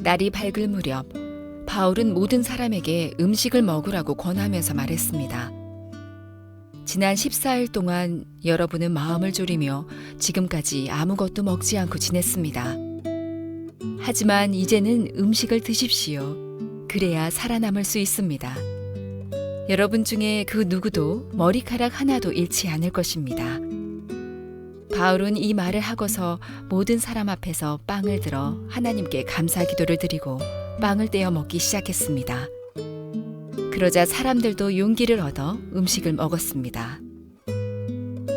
날이 밝을 무렵 바울은 모든 사람에게 음식을 먹으라고 권하면서 말했습니다. 지난 14일 동안 여러분은 마음을 졸이며 지금까지 아무것도 먹지 않고 지냈습니다. 하지만 이제는 음식을 드십시오. 그래야 살아남을 수 있습니다. 여러분 중에 그 누구도 머리카락 하나도 잃지 않을 것입니다. 바울은 이 말을 하고서 모든 사람 앞에서 빵을 들어 하나님께 감사 기도를 드리고 빵을 떼어 먹기 시작했습니다. 그러자 사람들도 용기를 얻어 음식을 먹었습니다.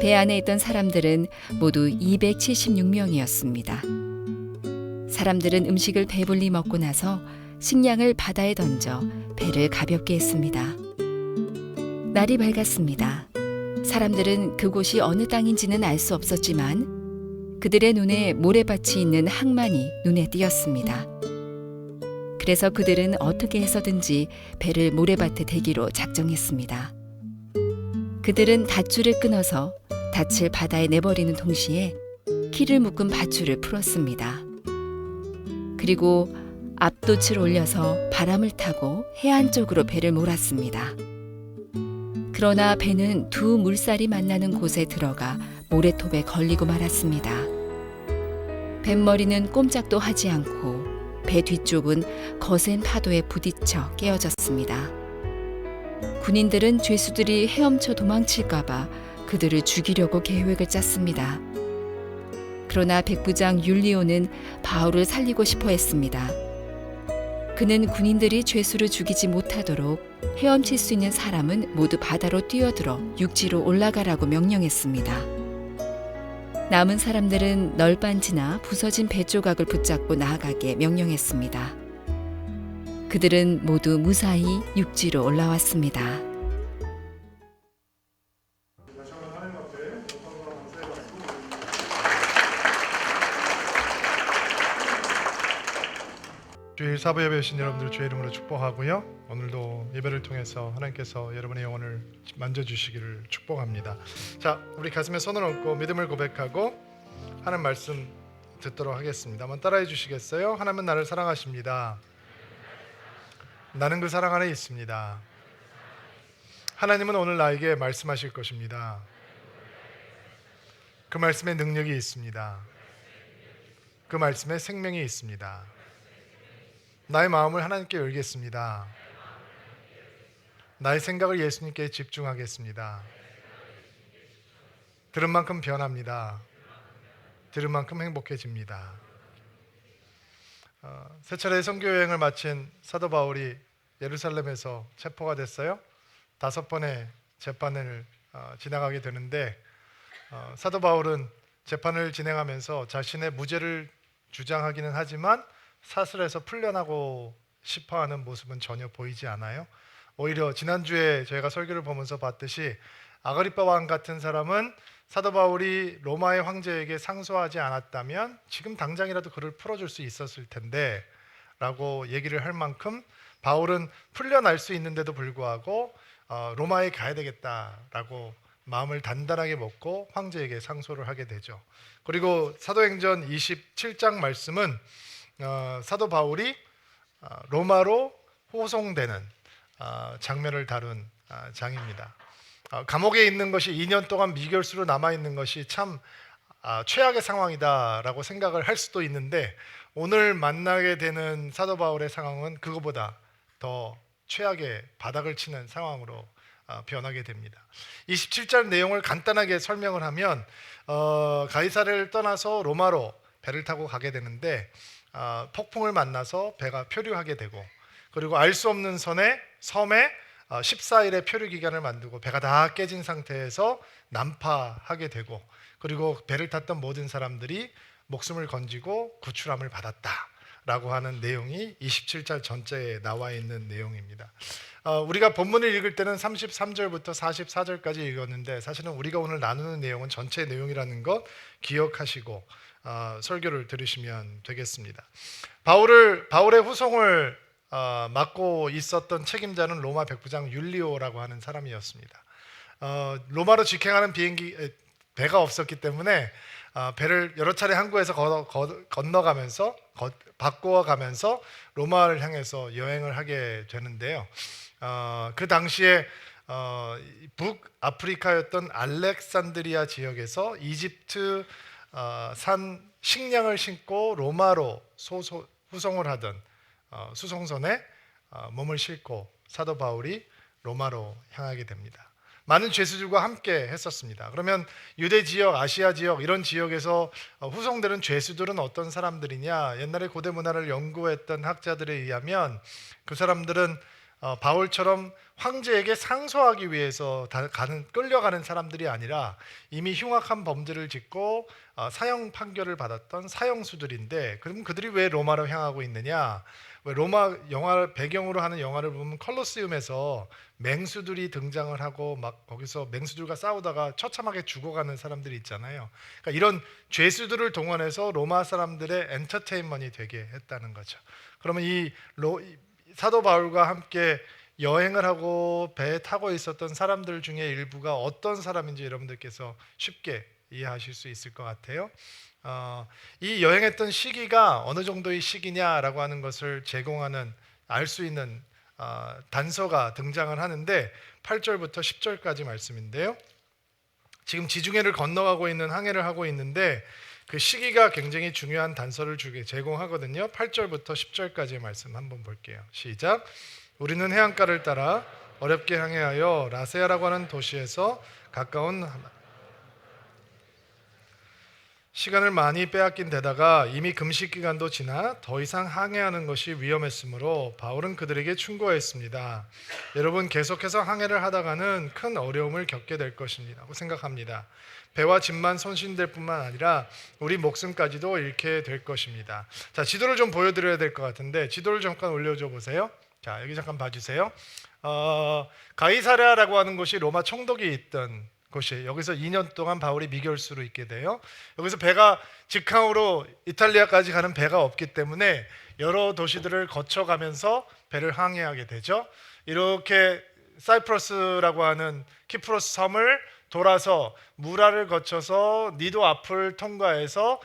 배 안에 있던 사람들은 모두 276명이었습니다. 사람들은 음식을 배불리 먹고 나서 식량을 바다에 던져 배를 가볍게 했습니다. 날이 밝았습니다. 사람들은 그곳이 어느 땅인지는 알 수 없었지만 그들의 눈에 모래밭이 있는 항만이 눈에 띄었습니다. 그래서 그들은 어떻게 해서든지 배를 모래밭에 대기로 작정했습니다. 그들은 밧줄을 끊어서 닻을 바다에 내버리는 동시에 키를 묶은 밧줄을 풀었습니다. 그리고 앞돛을 올려서 바람을 타고 해안 쪽으로 배를 몰았습니다. 그러나 배는 두 물살이 만나는 곳에 들어가 모래톱에 걸리고 말았습니다. 뱃머리는 꼼짝도 하지 않고 배 뒤쪽은 거센 파도에 부딪혀 깨어졌습니다. 군인들은 죄수들이 헤엄쳐 도망칠까봐 그들을 죽이려고 계획을 짰습니다. 그러나 백부장 율리오는 바울을 살리고 싶어 했습니다. 그는 군인들이 죄수를 죽이지 못하도록 헤엄칠 수 있는 사람은 모두 바다로 뛰어들어 육지로 올라가라고 명령했습니다. 남은 사람들은 널빤지나 부서진 배 조각을 붙잡고 나아가게 명령했습니다. 그들은 모두 무사히 육지로 올라왔습니다. 주일 사부 예배에 오신 여러분들 주의 이름으로 축복하고요. 오늘도 예배를 통해서 하나님께서 여러분의 영혼을 만져주시기를 축복합니다. 자, 우리 가슴에 손을 얹고 믿음을 고백하고 하는 말씀 듣도록 하겠습니다. 한번 따라해 주시겠어요? 하나님은 나를 사랑하십니다. 나는 그 사랑 안에 있습니다. 하나님은 오늘 나에게 말씀하실 것입니다. 그 말씀에 능력이 있습니다. 그 말씀에 생명이 있습니다. 나의 마음을 하나님께 열겠습니다. 나의 생각을 예수님께 집중하겠습니다. 들은 만큼 변합니다. 들은 만큼 행복해집니다. 세 차례 선교 여행을 마친 사도 바울이 예루살렘에서 체포가 됐어요. 5번의 재판을 지나가게 되는데 사도 바울은 재판을 진행하면서 자신의 무죄를 주장하기는 하지만 사슬에서 풀려나고 싶어하는 모습은 전혀 보이지 않아요. 오히려 지난주에 저희가 설교를 보면서 봤듯이 아그리빠 왕 같은 사람은 사도 바울이 로마의 황제에게 상소하지 않았다면 지금 당장이라도 그를 풀어줄 수 있었을 텐데 라고 얘기를 할 만큼 바울은 풀려날 수 있는데도 불구하고 로마에 가야 되겠다라고 마음을 단단하게 먹고 황제에게 상소를 하게 되죠. 그리고 사도행전 27장 말씀은 사도 바울이 로마로 호송되는 장면을 다룬 장입니다. 감옥에 있는 것이 2년 동안 미결수로 남아있는 것이 참 최악의 상황이다라고 생각을 할 수도 있는데 오늘 만나게 되는 사도 바울의 상황은 그거보다 더 최악의 바닥을 치는 상황으로 변하게 됩니다. 27절 내용을 간단하게 설명을 하면 가이사랴를 떠나서 로마로 배를 타고 가게 되는데 폭풍을 만나서 배가 표류하게 되고 그리고 알 수 없는 섬에 14일의 표류 기간을 만들고 배가 다 깨진 상태에서 난파하게 되고 그리고 배를 탔던 모든 사람들이 목숨을 건지고 구출함을 받았다라고 하는 내용이 27절 전체에 나와 있는 내용입니다. 우리가 본문을 읽을 때는 33절부터 44절까지 읽었는데 사실은 우리가 오늘 나누는 내용은 전체 내용이라는 것 기억하시고 설교를 들으시면 되겠습니다. 바울의 후송을 맡고 있었던 책임자는 로마 백부장 율리오라고 하는 사람이었습니다. 로마로 직행하는 배가 없었기 때문에 배를 여러 차례 항구에서 건너가면서 바꾸어가면서 로마를 향해서 여행을 하게 되는데요. 그 당시에 북아프리카였던 알렉산드리아 지역에서 이집트 산 식량을 싣고 로마로 후송을 하던 수송선에 몸을 싣고 사도 바울이 로마로 향하게 됩니다. 많은 죄수들과 함께 했었습니다. 그러면 유대 지역, 아시아 지역 이런 지역에서 후송되는 죄수들은 어떤 사람들이냐? 옛날에 고대 문화를 연구했던 학자들에 의하면 그 사람들은 바울처럼 황제에게 상소하기 위해서 끌려가는 사람들이 아니라 이미 흉악한 범죄를 짓고 사형 판결을 받았던 사형수들인데, 그럼 그들이 왜 로마로 향하고 있느냐? 왜 로마 영화 배경으로 하는 영화를 보면 컬로세움에서 맹수들이 등장을 하고 막 거기서 맹수들과 싸우다가 처참하게 죽어가는 사람들이 있잖아요. 그러니까 이런 죄수들을 동원해서 로마 사람들의 엔터테인먼트가 되게 했다는 거죠. 그러면 이 사도 바울과 함께 여행을 하고 배에 타고 있었던 사람들 중에 일부가 어떤 사람인지 여러분들께서 쉽게 이해하실 수 있을 것 같아요. 이 여행했던 시기가 어느 정도의 시기냐라고 하는 것을 제공하는 알 수 있는 단서가 등장을 하는데 8절부터 10절까지 말씀인데요. 지금 지중해를 건너가고 있는 항해를 하고 있는데 그 시기가 굉장히 중요한 단서를 제공하거든요. 8절부터 10절까지의 말씀 한번 볼게요. 시작. 우리는 해안가를 따라 어렵게 항해하여 라세아라고 하는 도시에서 가까운 시간을 많이 빼앗긴 데다가 이미 금식 기간도 지나 더 이상 항해하는 것이 위험했으므로 바울은 그들에게 충고했습니다. 여러분, 계속해서 항해를 하다가는 큰 어려움을 겪게 될 것이라고 생각합니다. 배와 짐만 손실될 뿐만 아니라 우리 목숨까지도 잃게 될 것입니다. 자, 지도를 좀 보여드려야 될 것 같은데 지도를 잠깐 올려줘 보세요. 자, 여기 잠깐 봐주세요. 가이사랴라고 하는 곳이 로마 총독이 있던 곳이에요. 여기서 2년 동안 바울이 미결수로 있게 돼요. 여기서 배가 직항으로 이탈리아까지 가는 배가 없기 때문에 여러 도시들을 거쳐가면서 배를 항해하게 되죠. 이렇게 사이프러스라고 하는 키프로스 섬을 돌아서 무라를 거쳐서 니도 앞을 통과해서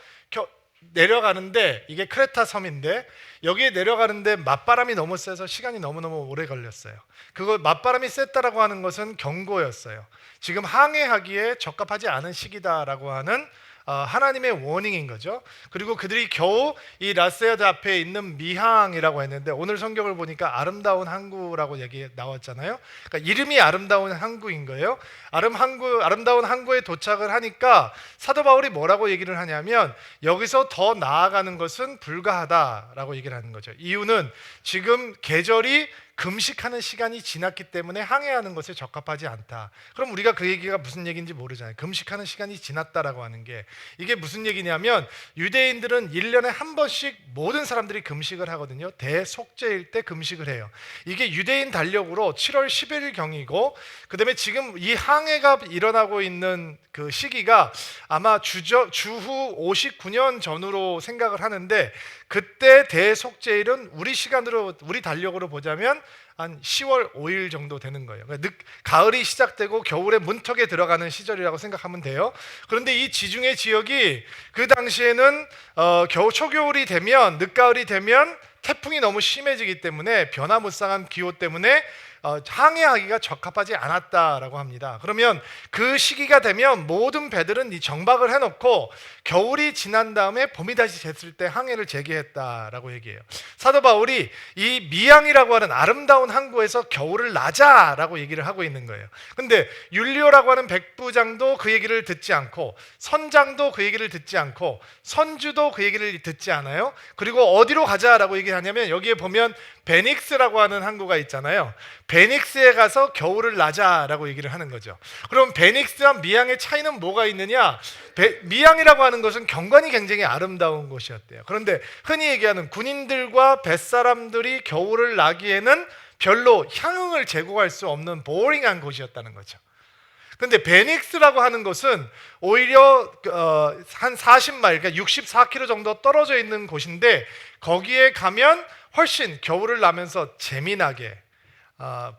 내려가는데, 이게 크레타 섬인데 여기에 내려가는데 맞바람이 너무 세서 시간이 너무너무 오래 걸렸어요. 그거 맞바람이 셌다라고 하는 것은 경고였어요. 지금 항해하기에 적합하지 않은 시기다라고 하는 하나님의 워닝인 거죠. 그리고 그들이 겨우 이 라세아드 앞에 있는 미항이라고 했는데 오늘 성경을 보니까 아름다운 항구라고 얘기 나왔잖아요. 그러니까 이름이 아름다운 항구인 거예요. 아름다운 항구에 도착을 하니까 사도 바울이 뭐라고 얘기를 하냐면 여기서 더 나아가는 것은 불가하다라고 얘기를 하는 거죠. 이유는 지금 계절이 금식하는 시간이 지났기 때문에 항해하는 것에 적합하지 않다. 그럼 우리가 그 얘기가 무슨 얘기인지 모르잖아요. 금식하는 시간이 지났다라고 하는 게 이게 무슨 얘기냐면 유대인들은 1년에 한 번씩 모든 사람들이 금식을 하거든요. 대속죄일 때 금식을 해요. 이게 유대인 달력으로 7월 10일 경이고 그다음에 지금 이 항해가 일어나고 있는 그 시기가 아마 주후 59년 전으로 생각을 하는데 그때 대속죄일은 우리 시간으로 우리 달력으로 보자면 한 10월 5일 정도 되는 거예요. 그러니까 가을이 시작되고 겨울의 문턱에 들어가는 시절이라고 생각하면 돼요. 그런데 이 지중해 지역이 그 당시에는 초겨울이 되면 늦가을이 되면 태풍이 너무 심해지기 때문에 변화무쌍한 기후 때문에 항해하기가 적합하지 않았다라고 합니다. 그러면 그 시기가 되면 모든 배들은 이 정박을 해놓고 겨울이 지난 다음에 봄이 다시 됐을 때 항해를 재개했다라고 얘기해요. 사도 바울이 이 미항이라고 하는 아름다운 항구에서 겨울을 나자라고 얘기를 하고 있는 거예요. 근데 율리오라고 하는 백부장도 그 얘기를 듣지 않고 선장도 그 얘기를 듣지 않고 선주도 그 얘기를 듣지 않아요. 그리고 어디로 가자라고 얘기하냐면 여기에 보면 베닉스라고 하는 항구가 있잖아요. 베닉스에 가서 겨울을 나자라고 얘기를 하는 거죠. 그럼 베닉스와 미항의 차이는 뭐가 있느냐? 미항이라고 하는 것은 경관이 굉장히 아름다운 곳이었대요. 그런데 흔히 얘기하는 군인들과 뱃사람들이 겨울을 나기에는 별로 향응을 제공할 수 없는 보링한 곳이었다는 거죠. 근데 베닉스라고 하는 것은 오히려 한 40마일, 그러니까 64km 정도 떨어져 있는 곳인데 거기에 가면 훨씬 겨울을 나면서 재미나게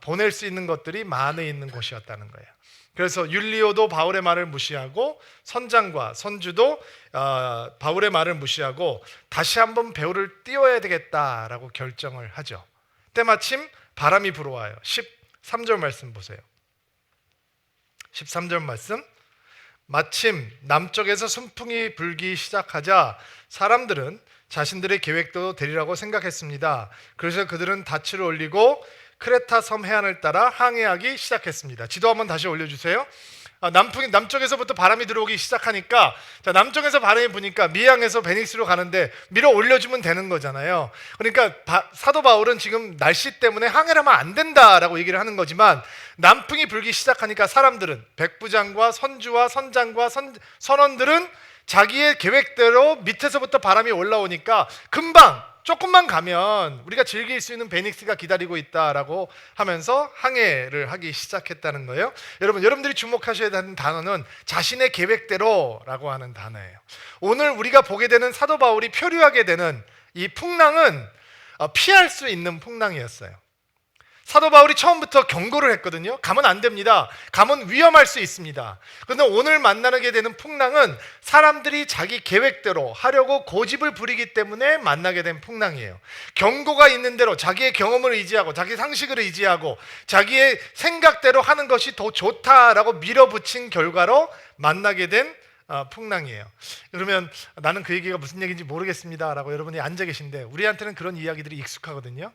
보낼 수 있는 것들이 많이 있는 곳이었다는 거예요. 그래서 율리오도 바울의 말을 무시하고 선장과 선주도 바울의 말을 무시하고 다시 한번 배울을 띄워야 되겠다라고 결정을 하죠. 때마침 바람이 불어와요. 13절 말씀 보세요. 13절 말씀. 마침 남쪽에서 순풍이 불기 시작하자 사람들은 자신들의 계획도 되리라고 생각했습니다. 그래서 그들은 닻을 올리고 크레타 섬 해안을 따라 항해하기 시작했습니다. 지도 한번 다시 올려주세요. 남쪽에서부터 바람이 들어오기 시작하니까 남쪽에서 바람이 부니까 미항에서 베니스로 가는데 밀어 올려주면 되는 거잖아요. 그러니까 사도 바울은 지금 날씨 때문에 항해를 하면 안 된다라고 얘기를 하는 거지만 남풍이 불기 시작하니까 사람들은 백부장과 선주와 선장과 선원들은 자기의 계획대로 밑에서부터 바람이 올라오니까 금방 조금만 가면 우리가 즐길 수 있는 베닉스가 기다리고 있다라고 하면서 항해를 하기 시작했다는 거예요. 여러분들이 주목하셔야 하는 단어는 자신의 계획대로라고 하는 단어예요. 오늘 우리가 보게 되는 사도 바울이 표류하게 되는 이 풍랑은 피할 수 있는 풍랑이었어요. 사도 바울이 처음부터 경고를 했거든요. 가면 안 됩니다. 가면 위험할 수 있습니다. 그런데 오늘 만나게 되는 풍랑은 사람들이 자기 계획대로 하려고 고집을 부리기 때문에 만나게 된 풍랑이에요. 경고가 있는 대로 자기의 경험을 의지하고 자기 상식을 의지하고 자기의 생각대로 하는 것이 더 좋다라고 밀어붙인 결과로 만나게 된 풍랑이에요. 그러면 나는 그 얘기가 무슨 얘기인지 모르겠습니다 라고 여러분이 앉아 계신데 우리한테는 그런 이야기들이 익숙하거든요.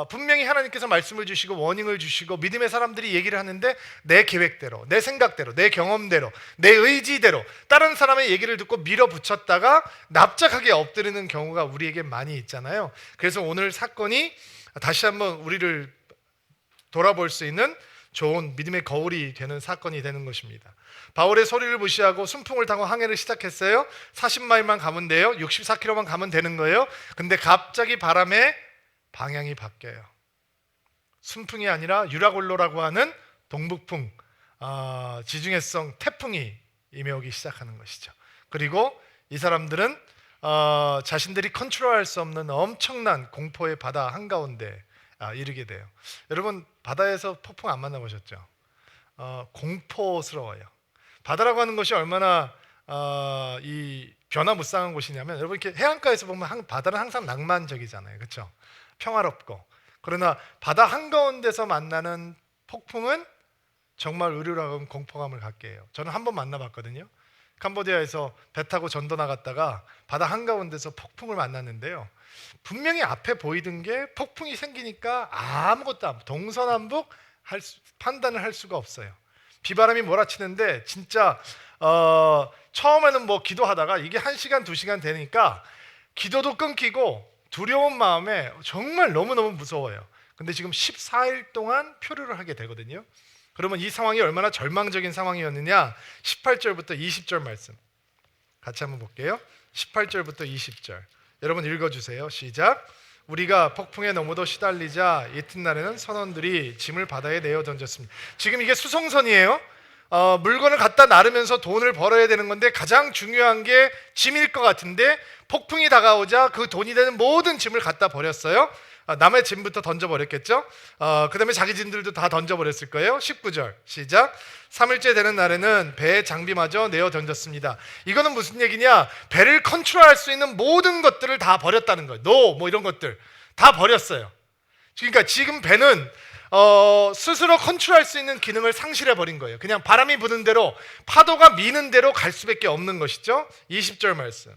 분명히 하나님께서 말씀을 주시고 워닝을 주시고 믿음의 사람들이 얘기를 하는데 내 계획대로, 내 생각대로, 내 경험대로, 내 의지대로 다른 사람의 얘기를 듣고 밀어붙였다가 납작하게 엎드리는 경우가 우리에게 많이 있잖아요. 그래서 오늘 사건이 다시 한번 우리를 돌아볼 수 있는 좋은 믿음의 거울이 되는 사건이 되는 것입니다. 바울의 소리를 무시하고 순풍을 타고 항해를 시작했어요. 40마일만 가면 돼요. 64km만 가면 되는 거예요. 근데 갑자기 바람에 방향이 바뀌어요. 순풍이 아니라 유라골로라고 하는 동북풍, 지중해성 태풍이 임해오기 시작하는 것이죠. 그리고 이 사람들은 자신들이 컨트롤할 수 없는 엄청난 공포의 바다 한가운데 이르게 돼요. 여러분 바다에서 폭풍 안 만나보셨죠? 공포스러워요. 바다라고 하는 것이 얼마나 이 변화무쌍한 곳이냐면 여러분 이렇게 해안가에서 보면 바다는 항상 낭만적이잖아요, 그렇죠? 평화롭고. 그러나 바다 한가운데서 만나는 폭풍은 정말 의류라고 공포감을 갖게 해요. 저는 한 번 만나봤거든요. 캄보디아에서 배 타고 전도 나갔다가 바다 한가운데서 폭풍을 만났는데요. 분명히 앞에 보이던 게 폭풍이 생기니까 아무것도 동서남북 판단을 할 수가 없어요. 비바람이 몰아치는데 진짜 처음에는 뭐 기도하다가 이게 1시간 2시간 되니까 기도도 끊기고 두려운 마음에 정말 너무너무 무서워요. 근데 지금 14일 동안 표류를 하게 되거든요. 그러면 이 상황이 얼마나 절망적인 상황이었느냐? 18절부터 20절 말씀 같이 한번 볼게요. 18절부터 20절 여러분 읽어주세요. 시작. 우리가 폭풍에 너무도 시달리자 이튿날에는 선원들이 짐을 바다에 내어 던졌습니다. 지금 이게 수송선이에요. 물건을 갖다 나르면서 돈을 벌어야 되는 건데 가장 중요한 게 짐일 것 같은데 폭풍이 다가오자 그 돈이 되는 모든 짐을 갖다 버렸어요. 남의 짐부터 던져버렸겠죠. 그 다음에 자기 짐들도 다 던져버렸을 거예요. 19절 시작. 3일째 되는 날에는 배의 장비마저 내어 던졌습니다. 이거는 무슨 얘기냐? 배를 컨트롤할 수 있는 모든 것들을 다 버렸다는 거예요. 뭐 이런 것들 다 버렸어요. 그러니까 지금 배는 스스로 컨트롤할 수 있는 기능을 상실해 버린 거예요. 그냥 바람이 부는 대로 파도가 미는 대로 갈 수밖에 없는 것이죠. 20절 말씀.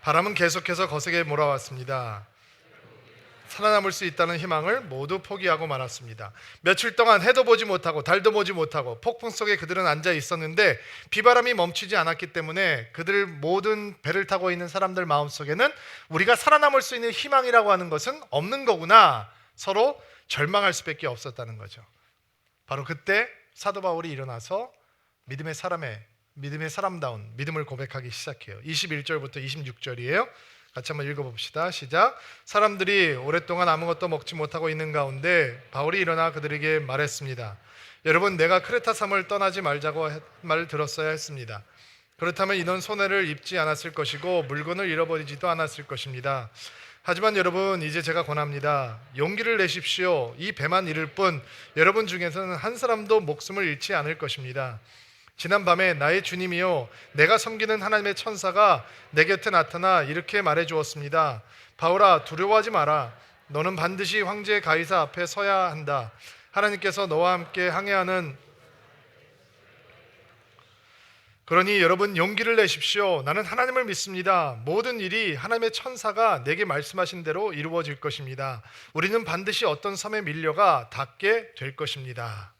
바람은 계속해서 거세게 몰아왔습니다. 살아남을 수 있다는 희망을 모두 포기하고 말았습니다. 며칠 동안 해도 보지 못하고 달도 보지 못하고 폭풍 속에 그들은 앉아 있었는데 비바람이 멈추지 않았기 때문에 그들 모든 배를 타고 있는 사람들 마음속에는 우리가 살아남을 수 있는 희망이라고 하는 것은 없는 거구나, 서로 절망할 수밖에 없었다는 거죠. 바로 그때 사도 바울이 일어나서 믿음의 사람다운 믿음을 고백하기 시작해요. 21절부터 26절이에요. 같이 한번 읽어봅시다. 시작. 사람들이 오랫동안 아무것도 먹지 못하고 있는 가운데 바울이 일어나 그들에게 말했습니다. 여러분, 내가 크레타 섬을 떠나지 말자고 말을 들었어야 했습니다. 그렇다면 이런 손해를 입지 않았을 것이고 물건을 잃어버리지도 않았을 것입니다. 하지만 여러분, 이제 제가 권합니다. 용기를 내십시오. 이 배만 잃을 뿐 여러분 중에서는 한 사람도 목숨을 잃지 않을 것입니다. 지난밤에 나의 주님이요 내가 섬기는 하나님의 천사가 내 곁에 나타나 이렇게 말해 주었습니다. 바울아, 두려워하지 마라. 너는 반드시 황제 가이사 앞에 서야 한다. 하나님께서 너와 함께 항해하는 그러니 여러분 용기를 내십시오. 나는 하나님을 믿습니다. 모든 일이 하나님의 천사가 내게 말씀하신 대로 이루어질 것입니다. 우리는 반드시 어떤 섬에 밀려가 닿게 될 것입니다.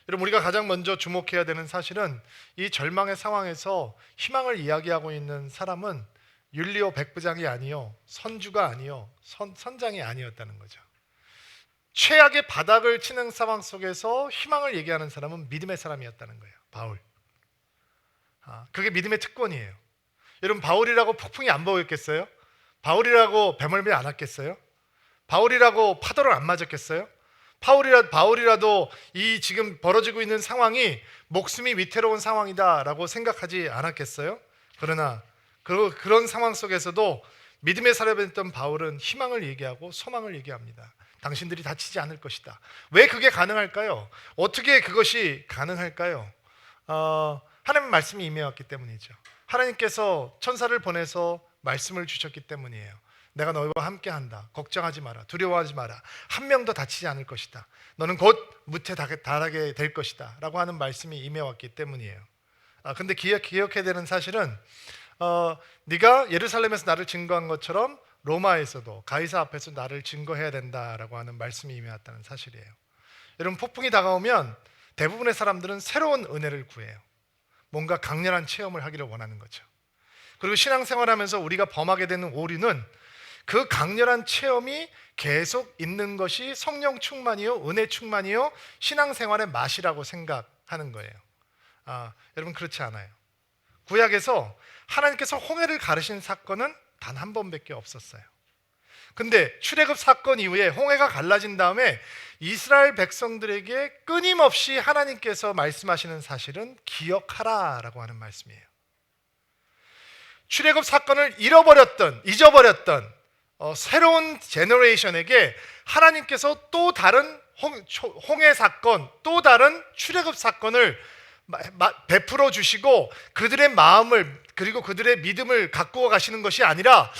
여러분, 우리가 가장 먼저 주목해야 되는 사실은 이 절망의 상황에서 희망을 이야기하고 있는 사람은 율리오 백부장이 아니요 선주가 아니요 선장이 아니었다는 거죠. 최악의 바닥을 치는 상황 속에서 희망을 얘기하는 사람은 믿음의 사람이었다는 거예요. 바울. 그게 믿음의 특권이에요. 여러분, 바울이라고 폭풍이 안 보였겠어요? 바울이라고 배멀미 안 왔겠어요? 바울이라고 파도를 안 맞았겠어요? 바울이라도 이 지금 벌어지고 있는 상황이 목숨이 위태로운 상황이다라고 생각하지 않았겠어요? 그러나 그런 상황 속에서도 믿음의 사람이었던 바울은 희망을 얘기하고 소망을 얘기합니다. 당신들이 다치지 않을 것이다. 왜 그게 가능할까요? 어떻게 그것이 가능할까요? 하나님의 말씀이 임해왔기 때문이죠. 하나님께서 천사를 보내서 말씀을 주셨기 때문이에요. 내가 너희와 함께한다. 걱정하지 마라. 두려워하지 마라. 한 명도 다치지 않을 것이다. 너는 곧 무태 달하게 될 것이다. 라고 하는 말씀이 임해왔기 때문이에요. 근데 기억해야 되는 사실은 네가 예루살렘에서 나를 증거한 것처럼 로마에서도 가이사 앞에서 나를 증거해야 된다라고 하는 말씀이 임해왔다는 사실이에요. 여러분, 폭풍이 다가오면 대부분의 사람들은 새로운 은혜를 구해요. 뭔가 강렬한 체험을 하기를 원하는 거죠. 그리고 신앙생활하면서 우리가 범하게 되는 오류는 그 강렬한 체험이 계속 있는 것이 성령 충만이요 은혜 충만이요 신앙생활의 맛이라고 생각하는 거예요. 여러분, 그렇지 않아요. 구약에서 하나님께서 홍해를 가르신 사건은 단 한 번밖에 없었어요. 근데 출애굽 사건 이후에 홍해가 갈라진 다음에 이스라엘 백성들에게 끊임없이 하나님께서 말씀하시는 사실은 기억하라라고 하는 말씀이에요. 출애굽 사건을 잊어버렸던 새로운 제너레이션에게 하나님께서 또 다른 홍해 사건, 또 다른 출애굽 사건을 베풀어 주시고 그들의 마음을 그리고 그들의 믿음을 가꾸어 가시는 것이 아니라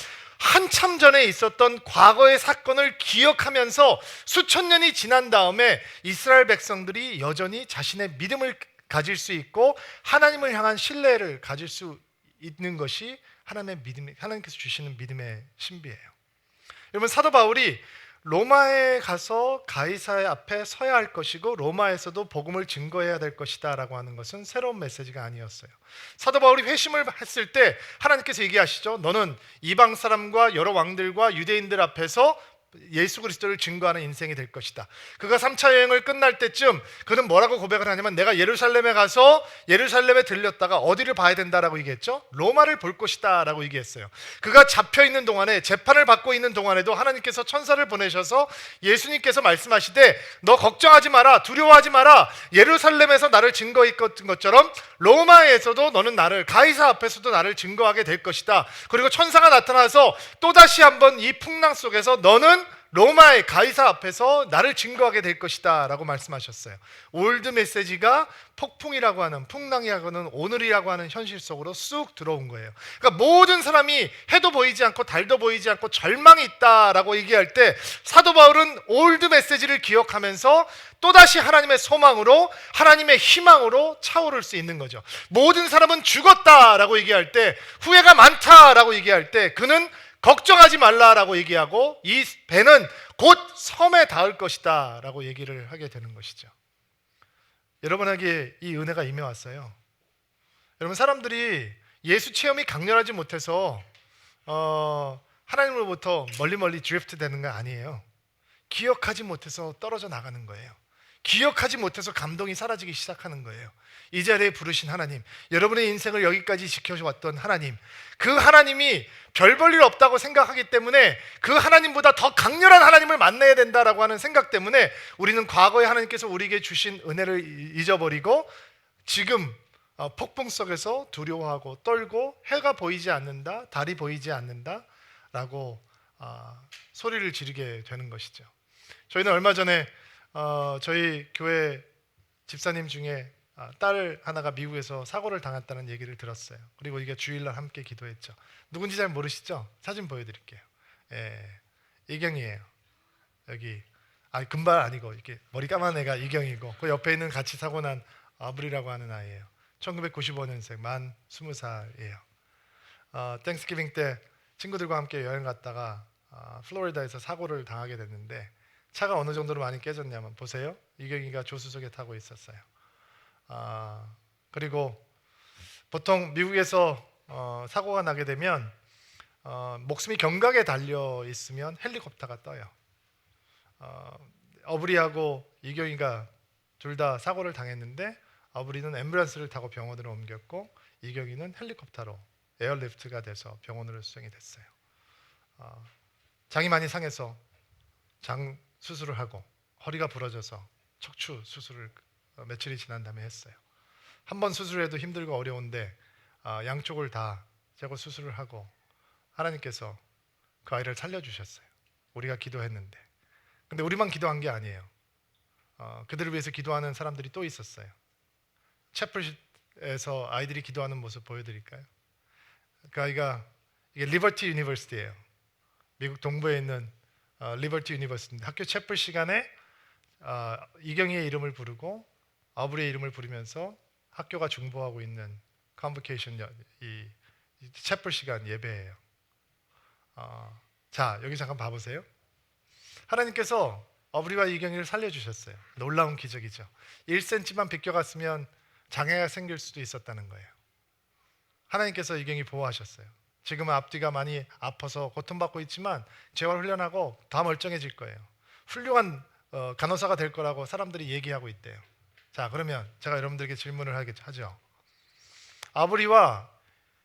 한참 전에 있었던 과거의 사건을 기억하면서 수천 년이 지난 다음에 이스라엘 백성들이 여전히 자신의 믿음을 가질 수 있고 하나님을 향한 신뢰를 가질 수 있는 것이 하나님께서 주시는 믿음의 신비예요. 여러분, 사도 바울이 로마에 가서 가이사의 앞에 서야 할 것이고 로마에서도 복음을 증거해야 될 것이다 라고 하는 것은 새로운 메시지가 아니었어요. 사도 바울이 회심을 했을 때 하나님께서 얘기하시죠. 너는 이방 사람과 여러 왕들과 유대인들 앞에서 예수 그리스도를 증거하는 인생이 될 것이다. 그가 3차 여행을 끝날 때쯤 그는 뭐라고 고백을 하냐면 내가 예루살렘에 가서 예루살렘에 들렸다가 어디를 봐야 된다라고 얘기했죠? 로마를 볼 것이다 라고 얘기했어요. 그가 잡혀있는 동안에 재판을 받고 있는 동안에도 하나님께서 천사를 보내셔서 예수님께서 말씀하시되 너 걱정하지 마라, 두려워하지 마라. 예루살렘에서 나를 증거했던 것처럼 로마에서도 너는 나를, 가이사 앞에서도 나를 증거하게 될 것이다. 그리고 천사가 나타나서 또다시 한번 이 풍랑 속에서 너는 로마의 가이사 앞에서 나를 증거하게 될 것이다 라고 말씀하셨어요. 올드 메시지가 폭풍이라고 하는, 풍랑이라고 하는, 오늘이라고 하는 현실 속으로 쑥 들어온 거예요. 그러니까 모든 사람이 해도 보이지 않고 달도 보이지 않고 절망이 있다라고 얘기할 때 사도 바울은 올드 메시지를 기억하면서 또다시 하나님의 소망으로, 하나님의 희망으로 차오를 수 있는 거죠. 모든 사람은 죽었다라고 얘기할 때, 후회가 많다라고 얘기할 때 그는 걱정하지 말라라고 얘기하고 이 배는 곧 섬에 닿을 것이다 라고 얘기를 하게 되는 것이죠. 여러분에게 이 은혜가 임해왔어요. 여러분, 사람들이 예수 체험이 강렬하지 못해서 하나님으로부터 멀리 드리프트 되는 거 아니에요. 기억하지 못해서 떨어져 나가는 거예요. 기억하지 못해서 감동이 사라지기 시작하는 거예요. 이 자리에 부르신 하나님, 여러분의 인생을 여기까지 지켜왔던 하나님, 그 하나님이 별 볼 일 없다고 생각하기 때문에 그 하나님보다 더 강렬한 하나님을 만나야 된다라고 하는 생각 때문에 우리는 과거에 하나님께서 우리에게 주신 은혜를 잊어버리고 지금 폭풍 속에서 두려워하고 떨고 해가 보이지 않는다, 달이 보이지 않는다 라고 소리를 지르게 되는 것이죠. 저희는 얼마 전에 저희 교회 집사님 중에 딸 하나가 미국에서 사고를 당했다는 얘기를 들었어요. 그리고 이게 주일날 함께 기도했죠. 누군지 잘 모르시죠? 사진 보여드릴게요. 예, 이경이에요. 여기 금발 아니고 이렇게 머리 까만 애가 이경이고 그 옆에 있는 같이 사고 난 아브리라고 하는 아이예요. 1995년생 만 20살이에요. 땡스기빙 때 친구들과 함께 여행 갔다가 플로리다에서 사고를 당하게 됐는데 차가 어느 정도로 많이 깨졌냐면 보세요. 이경이가 조수석에 타고 있었어요. 그리고 보통 미국에서 사고가 나게 되면 목숨이 경각에 달려 있으면 헬리콥터가 떠요. 어브리하고 이경이가 둘 다 사고를 당했는데 어브리는 앰뷸런스를 타고 병원으로 옮겼고 이경이는 헬리콥터로 에어리프트가 돼서 병원으로 수송이 됐어요. 장이 많이 상해서 장 수술을 하고 허리가 부러져서 척추 수술을 며칠이 지난 다음에 했어요. 한 번 수술해도 힘들고 어려운데 양쪽을 다 제거 수술을 하고 하나님께서 그 아이를 살려주셨어요. 우리가 기도했는데. 근데 우리만 기도한 게 아니에요. 그들을 위해서 기도하는 사람들이 또 있었어요. 채플에서 아이들이 기도하는 모습 보여드릴까요? 그 아이가 이게 리버티 유니버시티예요. 미국 동부에 있는 리버티 유니버시티인데 학교 채플 시간에 이경이의 이름을 부르고 어브리의 이름을 부르면서 학교가 중보하고 있는 컨보케이션 이 채플 시간 예배예요. 자, 여기 잠깐 봐보세요. 하나님께서 어브리와 이경이를 살려주셨어요. 놀라운 기적이죠. 1cm만 비껴갔으면 장애가 생길 수도 있었다는 거예요. 하나님께서 이경이 보호하셨어요. 지금은 앞뒤가 많이 아파서 고통받고 있지만 재활 훈련하고 다 멀쩡해질 거예요. 훌륭한 간호사가 될 거라고 사람들이 얘기하고 있대요. 자, 그러면 제가 여러분들에게 질문을 하죠. 아브리와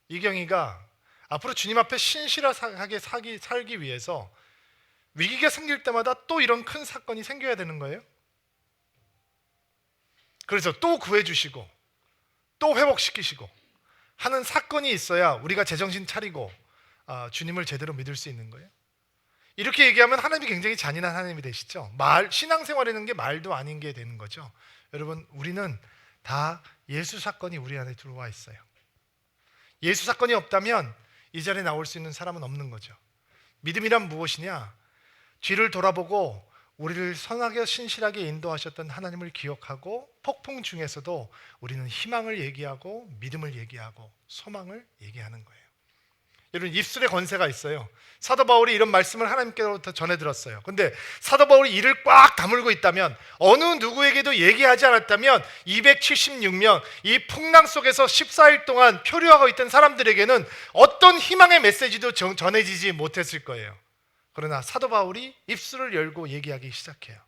이경이가 앞으로 주님 앞에 신실하게 살기 위해서 위기가 생길 때마다 또 이런 큰 사건이 생겨야 되는 거예요. 그래서 또 구해주시고 또 회복시키시고 하는 사건이 있어야 우리가 제정신 차리고 주님을 제대로 믿을 수 있는 거예요. 이렇게 얘기하면 하나님이 굉장히 잔인한 하나님이 되시죠. 신앙생활이라는 게 말도 아닌 게 되는 거죠. 여러분, 우리는 다 예수 사건이 우리 안에 들어와 있어요. 예수 사건이 없다면 이 자리에 나올 수 있는 사람은 없는 거죠. 믿음이란 무엇이냐? 뒤를 돌아보고 우리를 선하게 신실하게 인도하셨던 하나님을 기억하고 폭풍 중에서도 우리는 희망을 얘기하고 믿음을 얘기하고 소망을 얘기하는 거예요. 여러분, 입술에 권세가 있어요. 사도 바울이 이런 말씀을 하나님께로부터 전해 들었어요. 근데 사도 바울이 이를 꽉 다물고 있다면, 어느 누구에게도 얘기하지 않았다면 276명 이 풍랑 속에서 14일 동안 표류하고 있던 사람들에게는 어떤 희망의 메시지도 전해지지 못했을 거예요. 그러나 사도 바울이 입술을 열고 얘기하기 시작해요.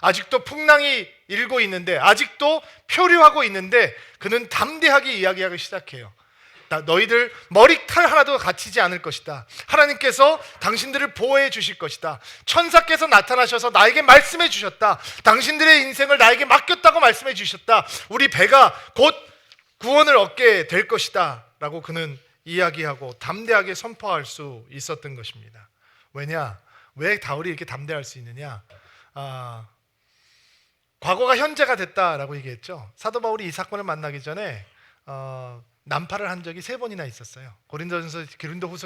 아직도 풍랑이 일고 있는데, 아직도 표류하고 있는데 그는 담대하게 이야기하기 시작해요. 너희들 머리칼 하나도 갇히지 않을 것이다. 하나님께서 당신들을 보호해 주실 것이다. 천사께서 나타나셔서 나에게 말씀해 주셨다. 당신들의 인생을 나에게 맡겼다고 말씀해 주셨다. 우리 배가 곧 구원을 얻게 될 것이다 라고 그는 이야기하고 담대하게 선포할 수 있었던 것입니다. 왜냐? 왜 바울이 이렇게 담대할 수 있느냐? 과거가 현재가 됐다라고 얘기했죠. 사도 바울이 이 사건을 만나기 전에 난파를 한 적이 3번이나 있었어요. 고린도후서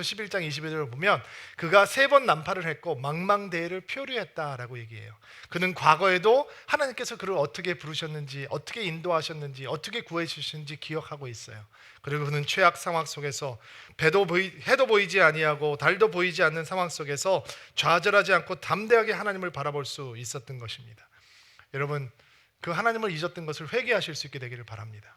11장 21절을 보면 그가 3번 난파를 했고 망망대해를 표류했다라고 얘기해요. 그는 과거에도 하나님께서 그를 어떻게 부르셨는지, 어떻게 인도하셨는지, 어떻게 구해 주셨는지 기억하고 있어요. 그리고 그는 최악 상황 속에서 해도 보이지 아니하고 달도 보이지 않는 상황 속에서 좌절하지 않고 담대하게 하나님을 바라볼 수 있었던 것입니다. 여러분, 그 하나님을 잊었던 것을 회개하실 수 있게 되기를 바랍니다.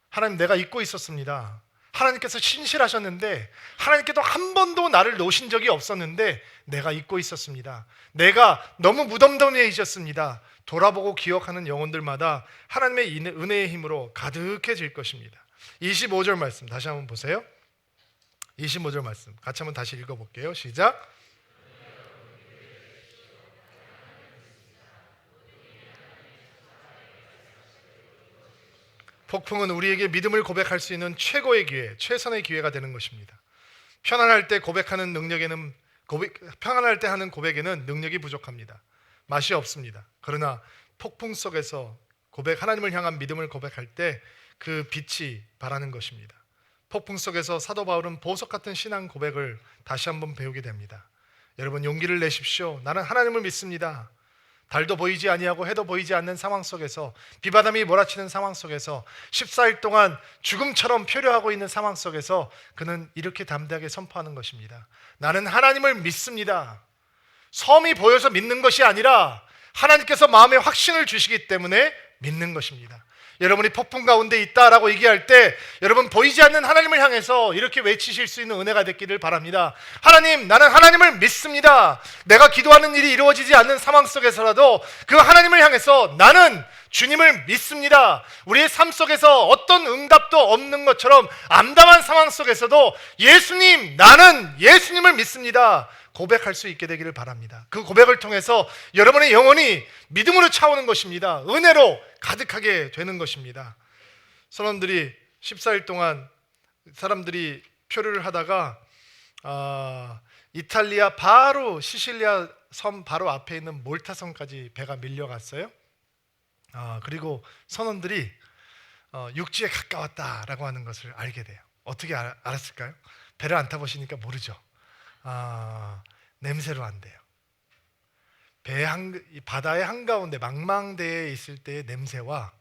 하나님, 내가 잊고 있었습니다. 하나님께서 신실하셨는데, 하나님께도 한 번도 나를 놓으신 적이 없었는데 내가 잊고 있었습니다. 내가 너무 무덤덤해지셨습니다. 돌아보고 기억하는 영혼들마다 하나님의 은혜의 힘으로 가득해질 것입니다. 25절 말씀 다시 한번 보세요. 25절 말씀 같이 한번 다시 읽어볼게요. 시작. 폭풍은 우리에게 믿음을 고백할 수 있는 최고의 기회, 최선의 기회가 되는 것입니다. 편안할 때 고백하는 능력에는 평안할 때 하는 고백에는 능력이 부족합니다. 맛이 없습니다. 그러나 폭풍 속에서 하나님을 향한 믿음을 고백할 때 그 빛이 바라는 것입니다. 폭풍 속에서 사도 바울은 보석 같은 신앙 고백을 다시 한번 배우게 됩니다. 여러분, 용기를 내십시오. 나는 하나님을 믿습니다. 달도 보이지 아니하고 해도 보이지 않는 상황 속에서, 비바람이 몰아치는 상황 속에서, 14일 동안 죽음처럼 표류하고 있는 상황 속에서 그는 이렇게 담대하게 선포하는 것입니다. 나는 하나님을 믿습니다. 섬이 보여서 믿는 것이 아니라 하나님께서 마음에 확신을 주시기 때문에 믿는 것입니다. 여러분이 폭풍 가운데 있다라고 얘기할 때 여러분, 보이지 않는 하나님을 향해서 이렇게 외치실 수 있는 은혜가 됐기를 바랍니다. 하나님, 나는 하나님을 믿습니다. 내가 기도하는 일이 이루어지지 않는 상황 속에서라도 그 하나님을 향해서 나는 주님을 믿습니다. 우리의 삶 속에서 어떤 응답도 없는 것처럼 암담한 상황 속에서도 예수님, 나는 예수님을 믿습니다. 고백할 수 있게 되기를 바랍니다. 그 고백을 통해서 여러분의 영혼이 믿음으로 차오는 것입니다. 은혜로 가득하게 되는 것입니다. 선원들이 14일 동안 사람들이 표류를 하다가 이탈리아 바로 시실리아 섬 바로 앞에 있는 몰타 섬까지 배가 밀려갔어요. 그리고 선원들이 육지에 가까웠다라고 하는 것을 알게 돼요. 어떻게 알았을까요? 배를 안 타보시니까 모르죠. 냄새로 안 돼요. 바다의 한가운데 망망대해에 있을 때의 냄새와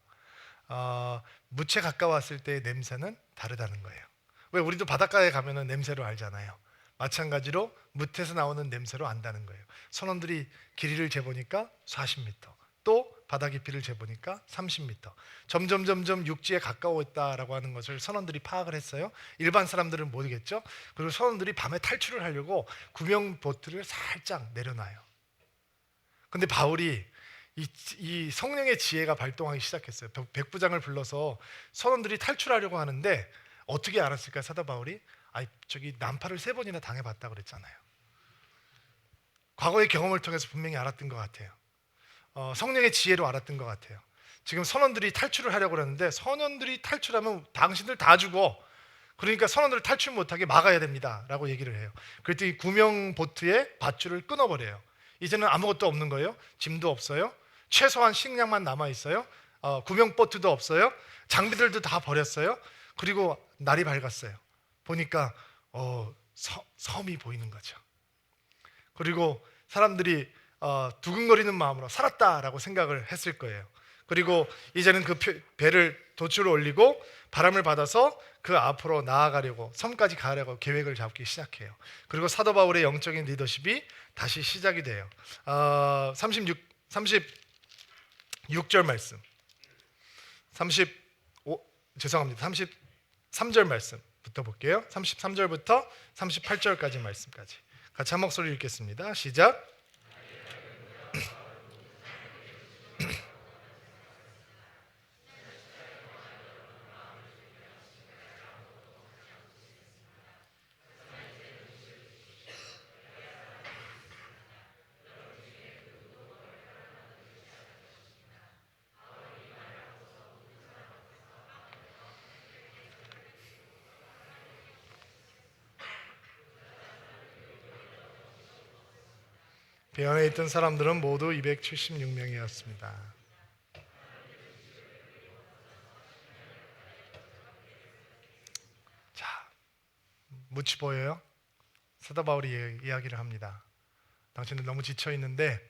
무채 가까웠을 때의 냄새는 다르다는 거예요. 왜? 우리도 바닷가에 가면은 냄새로 알잖아요. 마찬가지로 무태에서 나오는 냄새로 안다는 거예요. 선원들이 길이를 재보니까 40m, 또 바다 깊이를 재보니까 30m. 점점 육지에 가까웠다라고 하는 것을 선원들이 파악을 했어요. 일반 사람들은 모르겠죠. 그리고 선원들이 밤에 탈출을 하려고 구명 보트를 살짝 내려놔요. 근데 바울이 이 성령의 지혜가 발동하기 시작했어요. 백부장을 불러서 선원들이 탈출하려고 하는데 어떻게 알았을까요? 사도 바울이 저기 난파를 3번이나 당해봤다 그랬잖아요. 과거의 경험을 통해서 분명히 알았던 것 같아요. 성령의 지혜로 알았던 것 같아요. 지금 선원들이 탈출을 하려고 그러는데 선원들이 탈출하면 당신들 다 죽어. 그러니까 선원들을 탈출 못하게 막아야 됩니다 라고 얘기를 해요. 그랬더니 구명 보트의 밧줄을 끊어버려요. 이제는 아무것도 없는 거예요. 짐도 없어요. 최소한 식량만 남아있어요. 구명 보트도 없어요. 장비들도 다 버렸어요. 그리고 날이 밝았어요. 보니까 섬이 보이는 거죠. 그리고 사람들이 두근거리는 마음으로 살았다라고 생각을 했을 거예요. 그리고 이제는 그 배를 도출을 올리고 바람을 받아서 그 앞으로 나아가려고, 섬까지 가려고 계획을 잡기 시작해요. 그리고 사도 바울의 영적인 리더십이 다시 시작이 돼요. 36절 말씀, 33절 말씀부터 볼게요. 33절부터 38절까지 말씀까지 같이 한 목소리 읽겠습니다. 시작. 배 안에 있던 사람들은 모두 276명이었습니다. 자, 묻히 보여요? 사도 바울이 이야기를 합니다. 당신은 너무 지쳐 있는데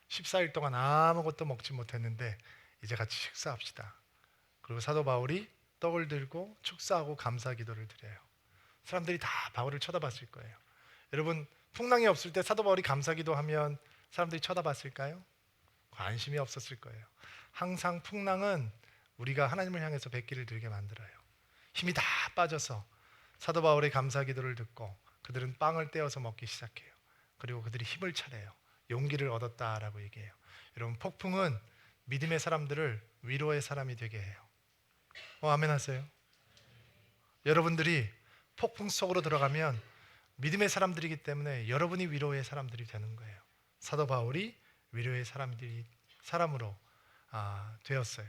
14일 동안 아무것도 먹지 못했는데 이제 같이 식사합시다. 그리고 사도 바울이 떡을 들고 축사하고 감사 기도를 드려요. 사람들이 다 바울을 쳐다봤을 거예요. 여러분, 풍랑이 없을 때 사도 바울이 감사 기도하면 사람들이 쳐다봤을까요? 관심이 없었을 거예요. 항상 풍랑은 우리가 하나님을 향해서 백기를 들게 만들어요. 힘이 다 빠져서 사도 바울의 감사 기도를 듣고 그들은 빵을 떼어서 먹기 시작해요. 그리고 그들이 힘을 차려요. 용기를 얻었다라고 얘기해요. 여러분, 폭풍은 믿음의 사람들을 위로의 사람이 되게 해요. 아멘 하세요. 여러분들이 폭풍 속으로 들어가면 믿음의 사람들이기 때문에 여러분이 위로의 사람들이 되는 거예요. 사도 바울이 위로의 사람으로 되었어요.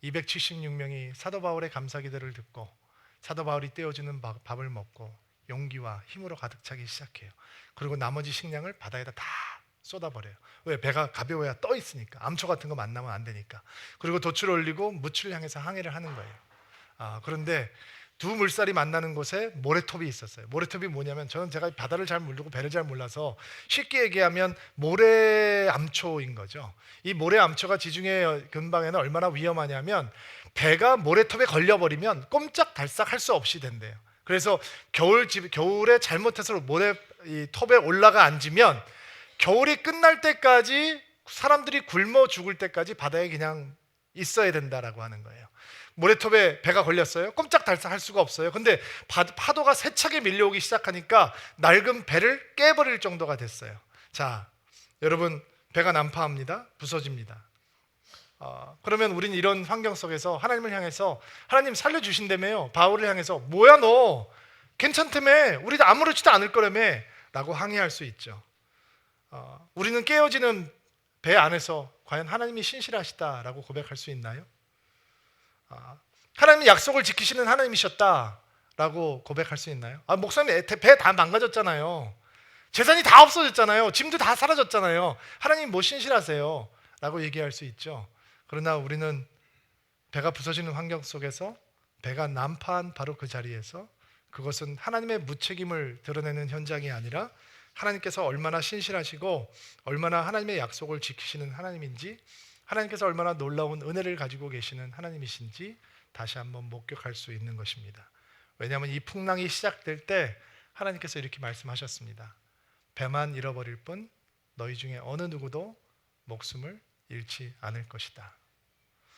276명이 사도 바울의 감사 기도를 듣고 사도 바울이 떼어주는 밥을 먹고 용기와 힘으로 가득 차기 시작해요. 그리고 나머지 식량을 바다에다 다 쏟아버려요. 왜? 배가 가벼워야 떠 있으니까. 암초 같은 거 만나면 안 되니까. 그리고 돛을 올리고 무추를 향해서 항해를 하는 거예요. 그런데 두 물살이 만나는 곳에 모래톱이 있었어요. 모래톱이 뭐냐면, 저는 제가 바다를 잘 모르고 배를 잘 몰라서 쉽게 얘기하면 모래암초인 거죠. 이 모래암초가 지중해 근방에는 얼마나 위험하냐면, 배가 모래톱에 걸려버리면 꼼짝달싹 할 수 없이 된대요. 그래서 겨울에 잘못해서 이 톱에 올라가 앉으면 겨울이 끝날 때까지, 사람들이 굶어 죽을 때까지 바다에 그냥 있어야 된다라고 하는 거예요. 모래톱에 배가 걸렸어요. 꼼짝달싹 할 수가 없어요. 근데 파도가 세차게 밀려오기 시작하니까 낡은 배를 깨버릴 정도가 됐어요. 자, 여러분, 배가 난파합니다. 부서집니다. 그러면 우린 이런 환경 속에서 하나님을 향해서, 하나님 살려주신다며요. 바울을 향해서, 뭐야 너 괜찮다며, 우리 아무렇지도 않을 거라며 라고 항의할 수 있죠. 우리는 깨어지는 배 안에서 과연 하나님이 신실하시다라고 고백할 수 있나요? 하나님이 약속을 지키시는 하나님이셨다라고 고백할 수 있나요? 목사님, 배 다 망가졌잖아요. 재산이 다 없어졌잖아요. 짐도 다 사라졌잖아요. 하나님 뭐 신실하세요? 라고 얘기할 수 있죠. 그러나 우리는 배가 부서지는 환경 속에서, 배가 난파한 바로 그 자리에서, 그것은 하나님의 무책임을 드러내는 현장이 아니라 하나님께서 얼마나 신실하시고 얼마나 하나님의 약속을 지키시는 하나님인지, 하나님께서 얼마나 놀라운 은혜를 가지고 계시는 하나님이신지 다시 한번 목격할 수 있는 것입니다. 왜냐하면 이 풍랑이 시작될 때 하나님께서 이렇게 말씀하셨습니다. 배만 잃어버릴 뿐 너희 중에 어느 누구도 목숨을 잃지 않을 것이다.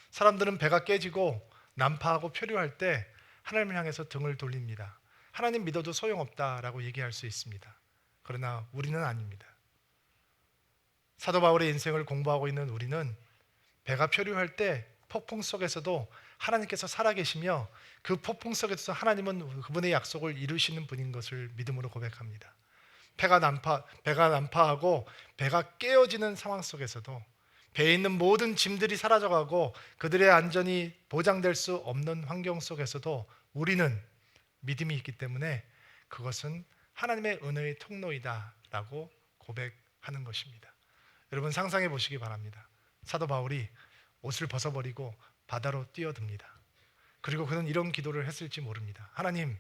사람들은 배가 깨지고 난파하고 표류할 때 하나님을 향해서 등을 돌립니다. 하나님 믿어도 소용없다라고 얘기할 수 있습니다. 그러나 우리는 아닙니다. 사도 바울의 인생을 공부하고 있는 우리는 배가 표류할 때 폭풍 속에서도 하나님께서 살아계시며, 그 폭풍 속에서 하나님은 그분의 약속을 이루시는 분인 것을 믿음으로 고백합니다. 배가 난파하고 배가 깨어지는 상황 속에서도, 배에 있는 모든 짐들이 사라져가고 그들의 안전이 보장될 수 없는 환경 속에서도 우리는 믿음이 있기 때문에 그것은 하나님의 은혜의 통로이다라고 고백하는 것입니다. 여러분, 상상해 보시기 바랍니다. 사도 바울이 옷을 벗어버리고 바다로 뛰어듭니다. 그리고 그는 이런 기도를 했을지 모릅니다. 하나님,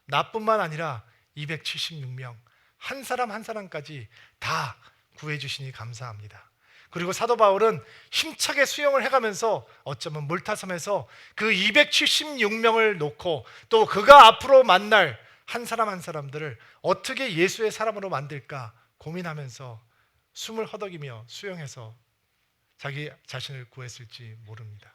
나뿐만 아니라 276명 한 사람 한 사람까지 다 구해주시니 감사합니다. 그리고 사도 바울은 힘차게 수영을 해가면서 어쩌면 물타섬에서 그 276명을 놓고 또 그가 앞으로 만날 한 사람 한 사람들을 어떻게 예수의 사람으로 만들까 고민하면서 숨을 허덕이며 수영해서 자기 자신을 구했을지 모릅니다.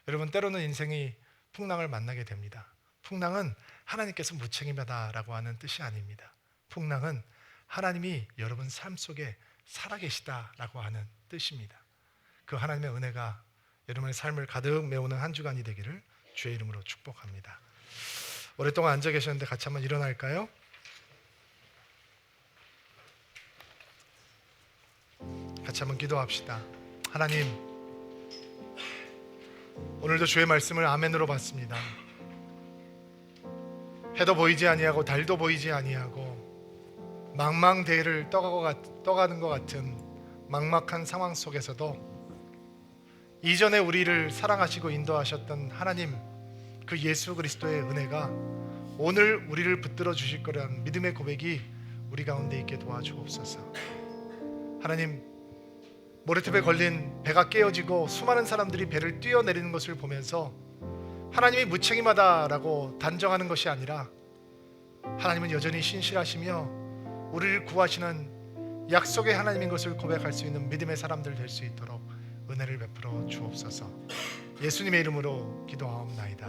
여러분, 때로는 인생이 풍랑을 만나게 됩니다. 풍랑은 하나님께서 무책임하다라고 하는 뜻이 아닙니다. 풍랑은 하나님이 여러분 삶 속에 살아계시다라고 하는 뜻입니다. 그 하나님의 은혜가 여러분의 삶을 가득 메우는 한 주간이 되기를 주의 이름으로 축복합니다. 오랫동안 앉아 계셨는데 같이 한번 일어날까요? 같이 한번 기도합시다. 하나님, 오늘도 주의 말씀을 아멘으로 받습니다. 해도 보이지 아니하고 달도 보이지 아니하고 망망대해를 떠가는 것 같은 막막한 상황 속에서도 이전에 우리를 사랑하시고 인도하셨던 하나님, 그 예수 그리스도의 은혜가 오늘 우리를 붙들어 주실 거라는 믿음의 고백이 우리 가운데 있게 도와주옵소서. 하나님, 모래톱에 걸린 배가 깨어지고 수많은 사람들이 배를 뛰어내리는 것을 보면서 하나님이 무책임하다라고 단정하는 것이 아니라 하나님은 여전히 신실하시며 우리를 구하시는 약속의 하나님인 것을 고백할 수 있는 믿음의 사람들 될 수 있도록 은혜를 베풀어 주옵소서. 예수님의 이름으로 기도하옵나이다.